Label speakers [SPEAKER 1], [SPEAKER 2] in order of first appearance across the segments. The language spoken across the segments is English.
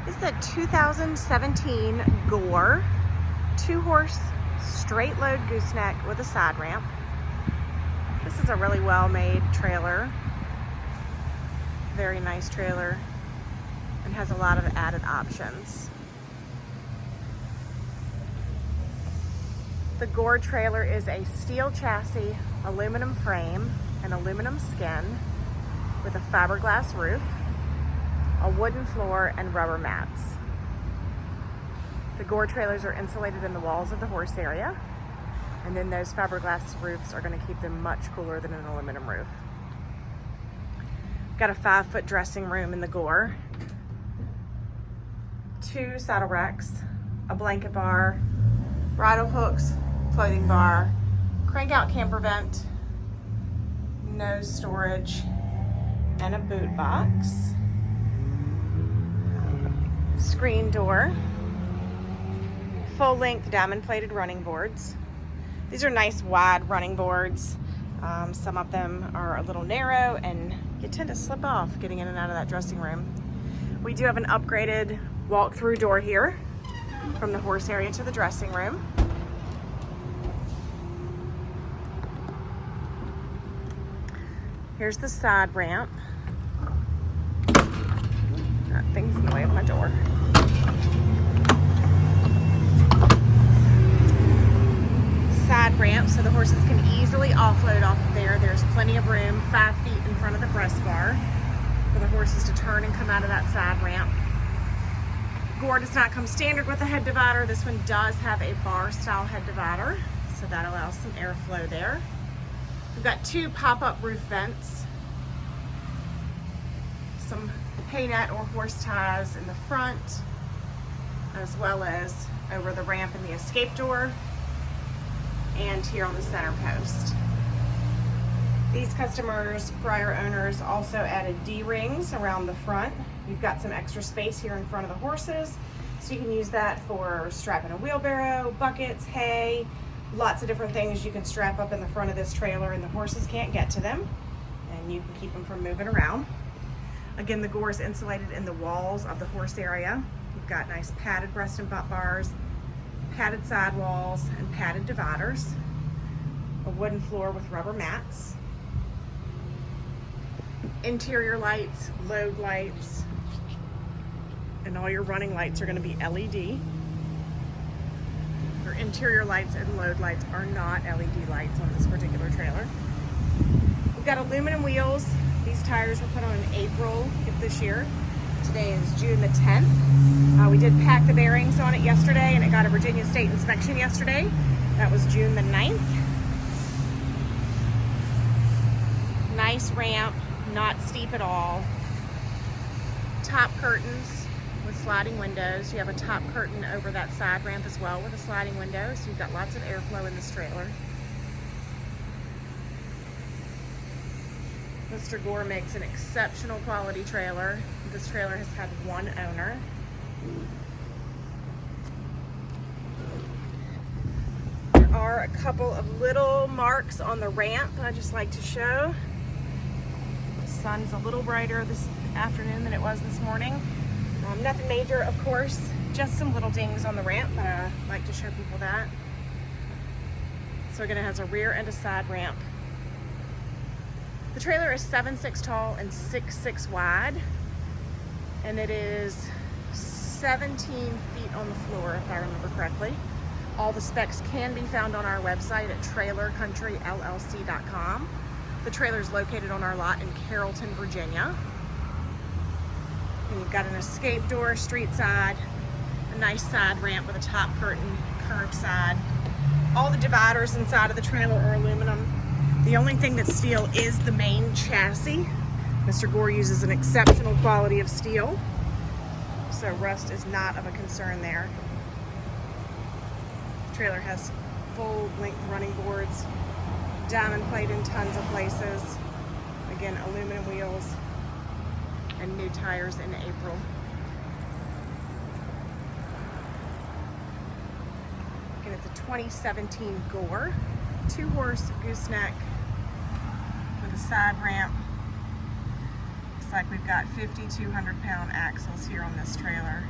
[SPEAKER 1] This is a 2017 Gore 2-horse straight load gooseneck with a side ramp. This is a really well made trailer. Very nice trailer and has a lot of added options. The Gore trailer is a steel chassis, aluminum frame, and aluminum skin with a fiberglass roof, a wooden floor, and rubber mats. The Gore trailers are insulated in the walls of the horse area, and then those fiberglass roofs are going to keep them much cooler than an aluminum roof. Got a 5-foot dressing room in the Gore, 2 saddle racks, a blanket bar, bridle hooks, clothing bar, crank out camper vent, nose storage, and a boot box. Screen door, full length diamond plated running boards. These are nice wide running boards. Some of them are a little narrow and you tend to slip off getting in and out of that dressing room. We do have an upgraded walk-through door here from the horse area to the dressing room. Here's the side ramp. That thing's in the way of my door. Side ramp so the horses can easily offload off of there. There's plenty of room, 5 feet in front of the breast bar for the horses to turn and come out of that side ramp. Gore does not come standard with a head divider. This one does have a bar style head divider, so that allows some airflow there. We've got 2 pop-up roof vents, some hay net or horse ties in the front, as well as over the ramp in the escape door and here on the center post. These customers, prior owners, also added D-rings around the front. You've got some extra space here in front of the horses, so you can use that for strapping a wheelbarrow, buckets, hay, lots of different things you can strap up in the front of this trailer and the horses can't get to them, and you can keep them from moving around. Again, the Gore is insulated in the walls of the horse area. You've got nice padded breast and butt bars, padded sidewalls, and padded dividers, a wooden floor with rubber mats, interior lights, load lights, and all your running lights are going to be LED. Your interior lights and load lights are not LED lights on this particular trailer. We've got aluminum wheels. These tires were put on in April of this year. Today is June the 10th. We did pack the bearings on it yesterday and it got a Virginia State inspection yesterday. That was June the 9th. Nice ramp, not steep at all. Top curtains with sliding windows. You have a top curtain over that side ramp as well with a sliding window, so you've got lots of airflow in this trailer. Mr. Gore makes an exceptional quality trailer. This trailer has had 1 owner. There are a couple of little marks on the ramp I just like to show. The sun's a little brighter this afternoon than it was this morning. Nothing major, of course, just some little dings on the ramp, but I like to show people that. So again, it has a rear and a side ramp. The trailer is 7'6" tall and 6'6" wide, and it is 17 feet on the floor, if I remember correctly. All the specs can be found on our website at trailercountryllc.com. The trailer is located on our lot in Carrollton, Virginia. And you've got an escape door, street side, a nice side ramp with a top curtain, curbside. All the dividers inside of the trailer are aluminum. The only thing that's steel is the main chassis. Mr. Gore uses an exceptional quality of steel, so rust is not of a concern there. The trailer has full length running boards, diamond plate in tons of places. Again, aluminum wheels and new tires in April. Again, it's a 2017 Gore 2-horse gooseneck with a side ramp, Looks like we've got 5,200-pound axles here on this trailer.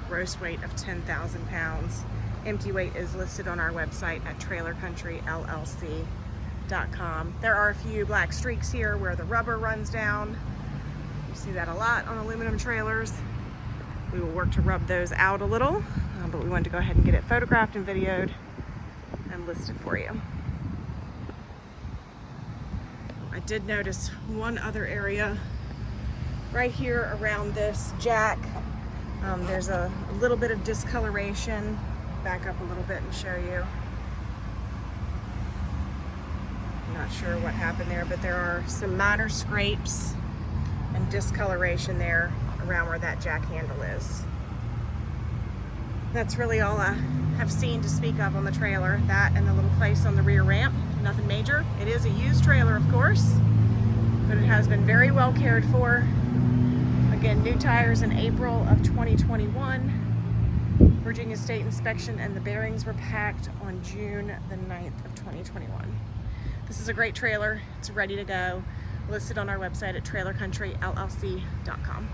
[SPEAKER 1] Gross weight of 10,000 pounds. Empty weight is listed on our website at trailercountryllc.com. There are a few black streaks here where the rubber runs down. You see that a lot on aluminum trailers. We will work to rub those out a little, but we wanted to go ahead and get it photographed and videoed and listed for you. I did notice one other area right here around this jack. There's a little bit of discoloration. Back up a little bit and show you. I'm not sure what happened there, but there are some minor scrapes and discoloration there around where that jack handle is. That's really all I have seen to speak of on the trailer. That and the little place on the rear ramp. Nothing major. It is a used trailer, of course, but it has been very well cared for. Again, new tires in April of 2021. Virginia State inspection, and the bearings were packed on June the 9th of 2021. This is a great trailer. It's ready to go. Listed on our website at trailercountryllc.com.